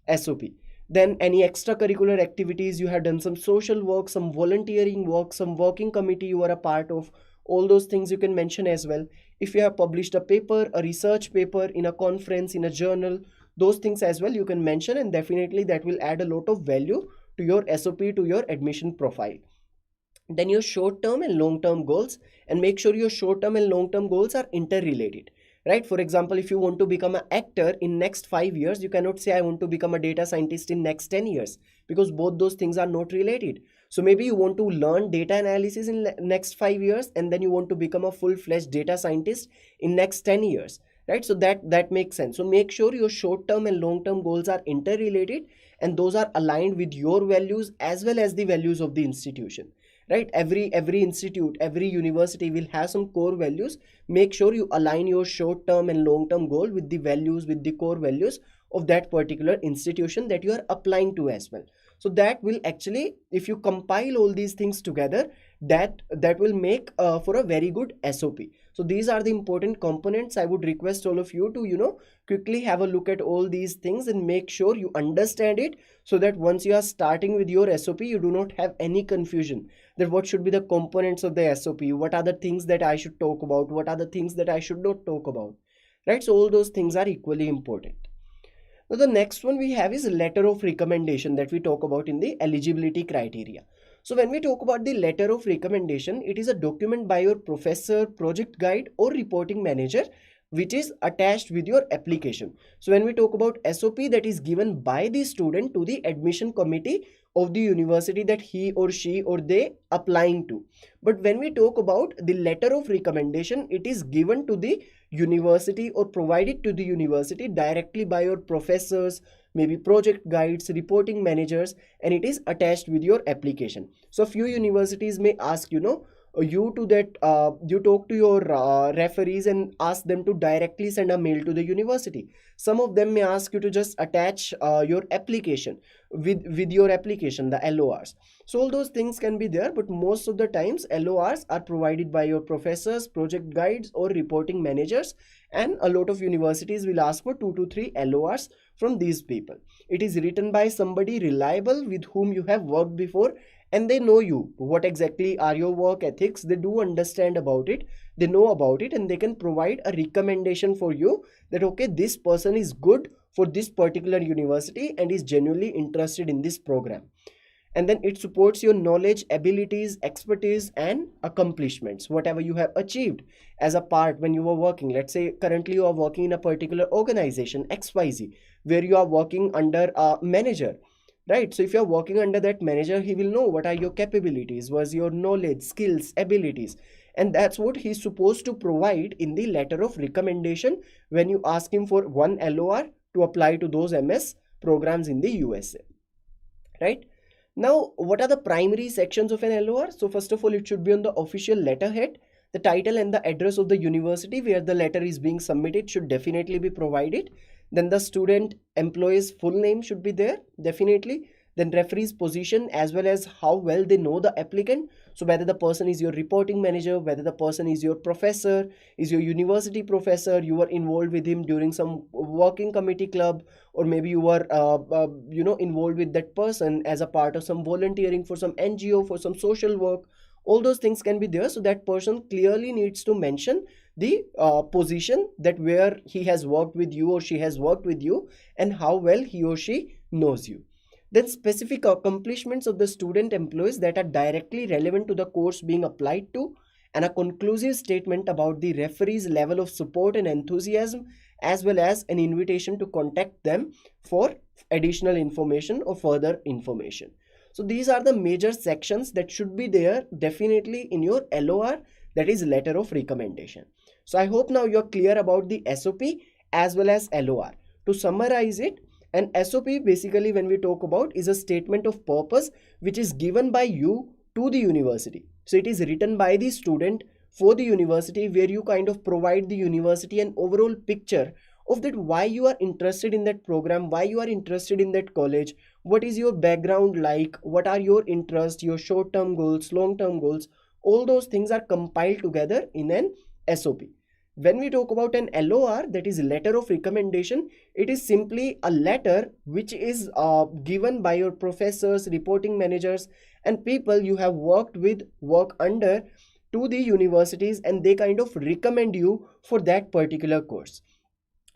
a SOP. Then any extracurricular activities, you have done some social work, some volunteering work, some working committee you are a part of. All those things you can mention as well. If you have published a paper, a research paper in a conference, in a journal, those things as well you can mention, and definitely that will add a lot of value to your SOP, to your admission profile. Then your short term and long term goals, and make sure your short term and long term goals are interrelated, right? For example, if you want to become an actor in next 5 years, you cannot say I want to become a data scientist in next 10 years, because both those things are not related. So maybe you want to learn data analysis in next 5 years, and then you want to become a full-fledged data scientist in next 10 years, right? So that makes sense. So make sure your short term and long term goals are interrelated, and those are aligned with your values as well as the values of the institution, right? Every institute, every university will have some core values. Make sure you align your short term and long term goal with the values, with the core values of that particular institution that you are applying to as well. So that will actually, if you compile all these things together, that will make for a very good SOP. So these are the important components. I would request all of you to quickly have a look at all these things and make sure you understand it, so that once you are starting with your SOP, you do not have any confusion that what should be the components of the SOP, what are the things that I should talk about, what are the things that I should not talk about, right? So all those things are equally important. Now the next one we have is letter of recommendation that we talk about in the eligibility criteria. So when we talk about the letter of recommendation, it is a document by your professor, project guide or reporting manager which is attached with your application. So when we talk about SOP, that is given by the student to the admission committee of the university that he or she or they applying to. But when we talk about the letter of recommendation, it is given to the university or provided to the university directly by your professors, maybe project guides, reporting managers, and it is attached with your application. So few universities may ask you talk to your referees and ask them to directly send a mail to the university. Some of them may ask you to just attach your application with your application, the LORs. So all those things can be there, but most of the times LORs are provided by your professors, project guides or reporting managers, and a lot of universities will ask for 2 to 3 LORs from these people. It is written by somebody reliable with whom you have worked before, and they know you, what exactly are your work ethics, they do understand about it, they know about it, and they can provide a recommendation for you that okay, this person is good for this particular university and is genuinely interested in this program. And then it supports your knowledge, abilities, expertise and accomplishments, whatever you have achieved as a part when you were working. Let's say currently you are working in a particular organization XYZ where you are working under a manager, right? So if you're working under that manager, he will know what are your capabilities, was your knowledge, skills, abilities, and that's what he's supposed to provide in the letter of recommendation when you ask him for one LOR to apply to those MS programs in the USA, right? Now, what are the primary sections of an LOR? So first of all, it should be on the official letterhead. The title and the address of the university where the letter is being submitted should definitely be provided. Then the student employee's full name should be there, definitely. Then referee's position as well as how well they know the applicant. So whether the person is your reporting manager, whether the person is your professor, is your university professor, you were involved with him during some working committee club, or maybe you were involved with that person as a part of some volunteering for some NGO, for some social work. All those things can be there. So that person clearly needs to mention the position, that where he has worked with you or she has worked with you and how well he or she knows you. Then specific accomplishments of the student employees that are directly relevant to the course being applied to, and a conclusive statement about the referee's level of support and enthusiasm, as well as an invitation to contact them for additional information or further information. So these are the major sections that should be there definitely in your LOR, that is letter of recommendation. So I hope now you're clear about the SOP as well as LOR. To summarize it, an SOP basically when we talk about is a statement of purpose which is given by you to the university. So it is written by the student for the university, where you kind of provide the university an overall picture of that why you are interested in that program, why you are interested in that college, what is your background like, what are your interests, your short-term goals, long-term goals. All those things are compiled together in an SOP. When we talk about an LOR, that is letter of recommendation, it is simply a letter which is given by your professors, reporting managers and people you have worked with, work under, to the universities, and they kind of recommend you for that particular course.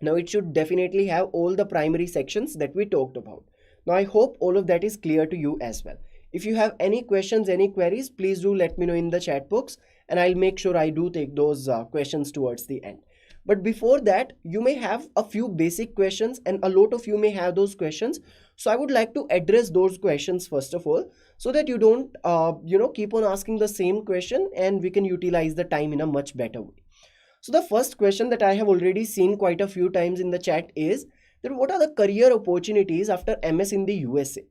Now it should definitely have all the primary sections that we talked about. Now I hope all of that is clear to you as well. If you have any questions, any queries, please do let me know in the chat box, and I'll make sure I do take those questions towards the end. But before that, you may have a few basic questions, and a lot of you may have those questions. So I would like to address those questions first of all, so that you don't keep on asking the same question, and we can utilize the time in a much better way. So the first question that I have already seen quite a few times in the chat is that what are the career opportunities after MS in the USA?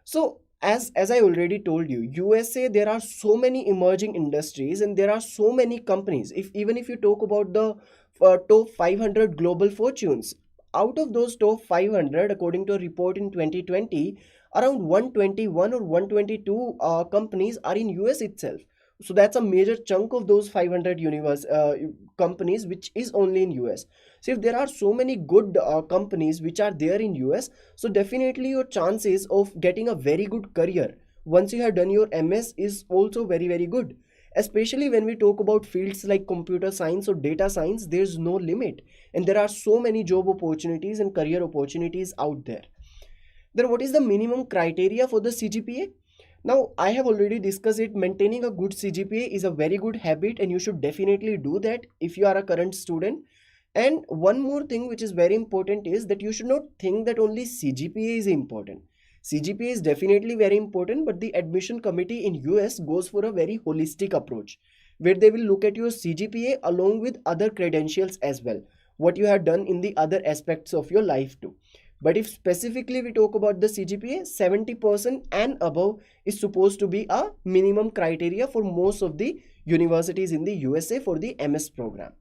So as I already told you, USA, there are so many emerging industries and there are so many companies. Even if you talk about the top 500 global fortunes, out of those top 500, according to a report in 2020, around 121 or 122 companies are in US itself. So that's a major chunk of those 500 companies which is only in US. So if there are so many good companies which are there in US, so definitely your chances of getting a very good career once you have done your MS is also very very good. Especially when we talk about fields like computer science or data science, there's no limit, and there are so many job opportunities and career opportunities out there. Then what is the minimum criteria for the CGPA? Now, I have already discussed it. Maintaining a good CGPA is a very good habit, and you should definitely do that if you are a current student. And one more thing which is very important is that you should not think that only CGPA is important. CGPA is definitely very important, but the admission committee in US goes for a very holistic approach where they will look at your CGPA along with other credentials as well, what you have done in the other aspects of your life too. But if specifically we talk about the CGPA, 70% and above is supposed to be a minimum criteria for most of the universities in the USA for the MS program.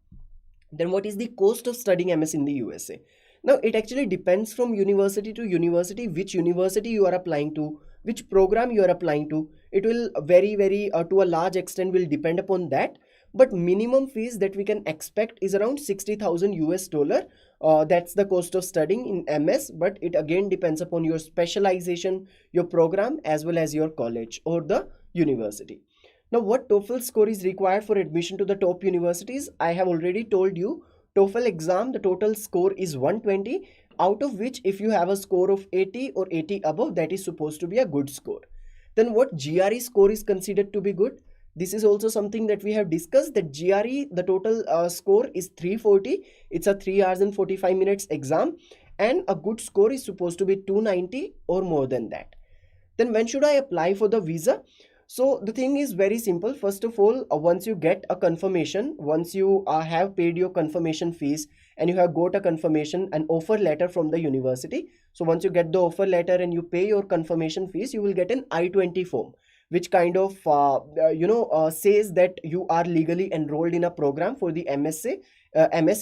Then what is the cost of studying MS in the USA? Now it actually depends from university to university, which university you are applying to, which program you are applying to. It will very to a large extent will depend upon that. But minimum fees that we can expect is around 60,000 US dollar. That's the cost of studying in MS, but it again depends upon your specialization, your program, as well as your college or the university. Now, what TOEFL score is required for admission to the top universities? I have already told you. TOEFL exam, the total score is 120, out of which if you have a score of 80 or 80 above, that is supposed to be a good score. Then what GRE score is considered to be good? This is also something that we have discussed, that GRE, the total score is 340. It's a 3 hours and 45 minutes exam, and a good score is supposed to be 290 or more than that. Then when should I apply for the visa? So the thing is very simple. First of all, once you get a confirmation, once you have paid your confirmation fees and you have got a confirmation, an offer letter from the university. So once you get the offer letter and you pay your confirmation fees, you will get an I-20 form, which kind of says that you are legally enrolled in a program for the MS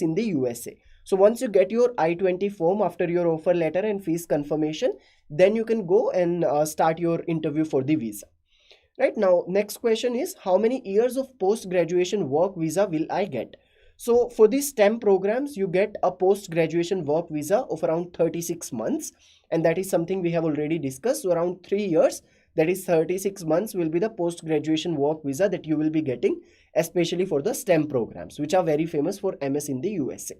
in the USA. So once you get your I-20 form after your offer letter and fees confirmation, then you can go and start your interview for the visa. Right now, next question is, how many years of post-graduation work visa will I get? So for these STEM programs, you get a post-graduation work visa of around 36 months. And that is something we have already discussed. So around 3 years, that is 36 months will be the post-graduation work visa that you will be getting, especially for the STEM programs, which are very famous for MS in the USA.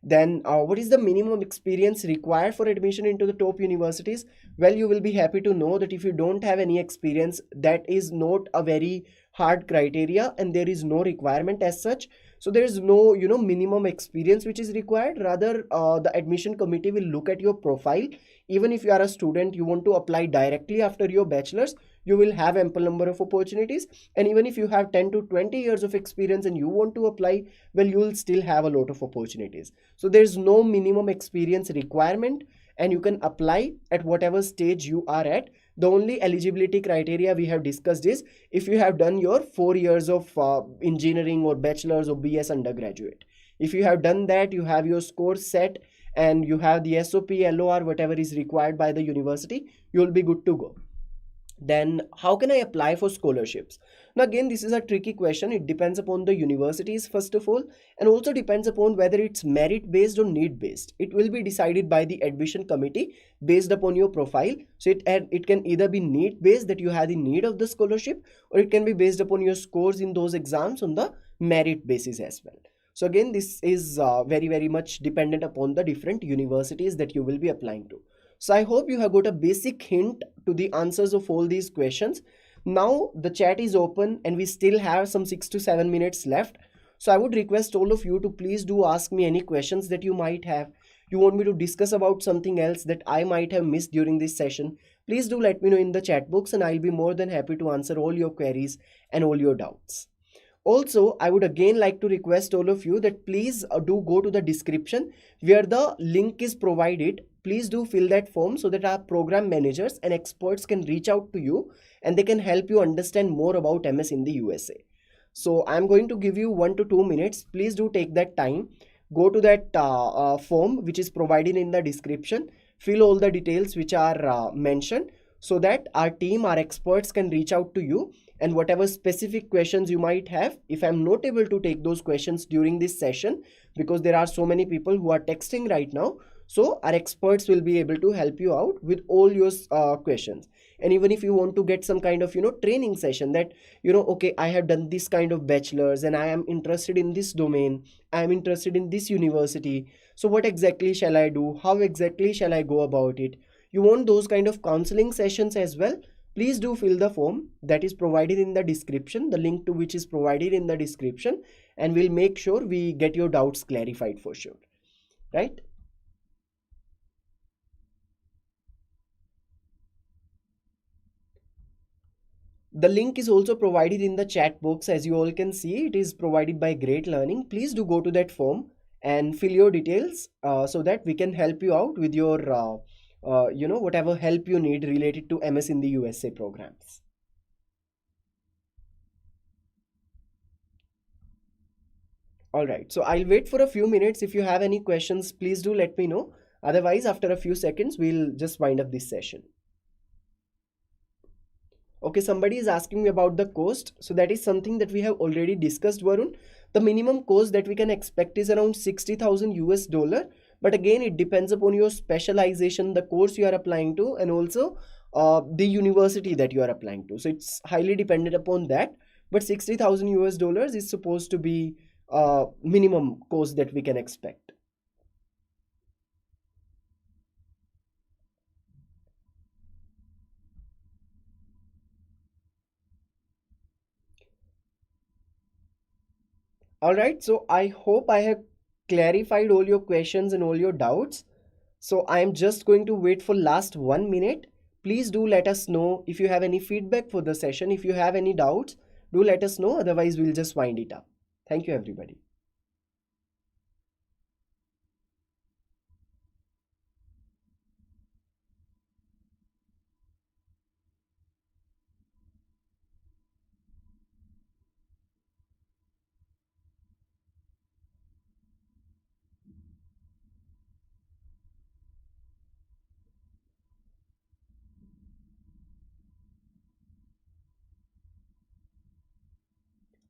Then what is the minimum experience required for admission into the top universities? Well, you will be happy to know that if you don't have any experience, that is not a very hard criteria and there is no requirement as such. So there is no minimum experience which is required. Rather, the admission committee will look at your profile. Even if you are a student, you want to apply directly after your bachelor's, you will have ample number of opportunities. And even if you have 10 to 20 years of experience and you want to apply, well, you will still have a lot of opportunities. So there's no minimum experience requirement and you can apply at whatever stage you are at. The only eligibility criteria we have discussed is if you have done your 4 years of engineering or bachelor's or BS undergraduate. If you have done that, you have your score set and you have the SOP, LOR, whatever is required by the university, you will be good to go. Then how can I apply for scholarships? Now again, this is a tricky question. It depends upon the universities first of all, and also depends upon whether it's merit based or need based. It will be decided by the admission committee based upon your profile. So it can either be need based, that you have the need of the scholarship, or it can be based upon your scores in those exams on the merit basis as well. So again, this is very much dependent upon the different universities that you will be applying to. So I hope you have got a basic hint to the answers of all these questions. Now the chat is open and we still have some 6 to 7 minutes left. So I would request all of you to please do ask me any questions that you might have. You want me to discuss about something else that I might have missed during this session, please do let me know in the chat box and I'll be more than happy to answer all your queries and all your doubts. Also, I would again like to request all of you that please do go to the description where the link is provided. Please do fill that form so that our program managers and experts can reach out to you and they can help you understand more about MS in the USA. So I'm going to give you 1 to 2 minutes. Please do take that time. Go to that form which is provided in the description. Fill all the details which are mentioned so that our team, our experts can reach out to you and whatever specific questions you might have, if I'm not able to take those questions during this session, because there are so many people who are texting right now, so our experts will be able to help you out with all your questions. And even if you want to get some kind of training session, that okay, I have done this kind of bachelor's and I am interested in this domain, I am interested in this university, so what exactly shall I do, how exactly shall I go about it, you want those kind of counseling sessions as well, please do fill the form that is provided in the description, the link to which is provided in the description, and we'll make sure we get your doubts clarified for sure, right? The link is also provided in the chat box. As you all can see, it is provided by Great Learning. Please do go to that form and fill your details so that we can help you out with your whatever help you need related to MS in the USA programs. All right, so I'll wait for a few minutes. If you have any questions, please do let me know. Otherwise, after a few seconds, we'll just wind up this session. Okay, somebody is asking me about the cost. So that is something that we have already discussed, Varun. The minimum cost that we can expect is around 60,000 US dollar. But again, it depends upon your specialization, the course you are applying to, and also the university that you are applying to. So it's highly dependent upon that. But 60,000 US dollars is supposed to be minimum cost that we can expect. All right, so I hope I have clarified all your questions and all your doubts. So I am just going to wait for last 1 minute. Please do let us know if you have any feedback for the session. If you have any doubts, do let us know. Otherwise, we'll just wind it up. Thank you, everybody.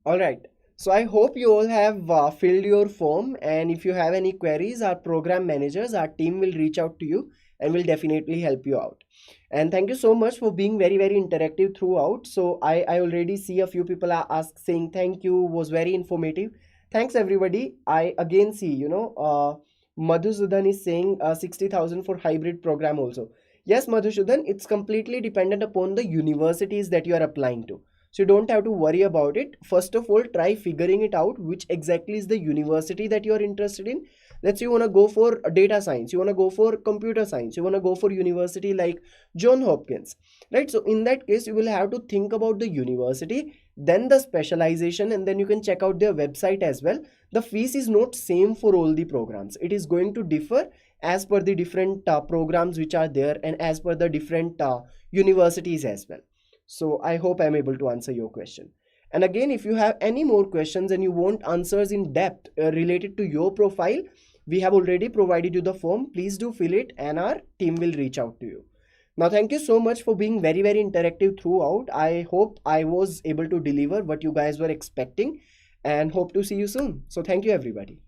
All right. So I hope you all have filled your form, and if you have any queries, our program managers, our team will reach out to you and will definitely help you out. And thank you so much for being very, very interactive throughout. So I already see a few people are saying thank you, was very informative. Thanks everybody. I again see, Madhusudan is saying 60,000 for hybrid program also. Yes, Madhusudan, it's completely dependent upon the universities that you are applying to. So you don't have to worry about it. First of all, try figuring it out which exactly is the university that you are interested in. Let's say you want to go for data science, you want to go for computer science, you want to go for university like John Hopkins, right? So in that case, you will have to think about the university, then the specialization, and then you can check out their website as well. The fees is not same for all the programs. It is going to differ as per the different programs which are there, and as per the different universities as well. So I hope I'm able to answer your question. And again, if you have any more questions and you want answers in depth related to your profile, we have already provided you the form. Please do fill it and our team will reach out to you. Now, thank you so much for being very, very interactive throughout. I hope I was able to deliver what you guys were expecting and hope to see you soon. So thank you, everybody.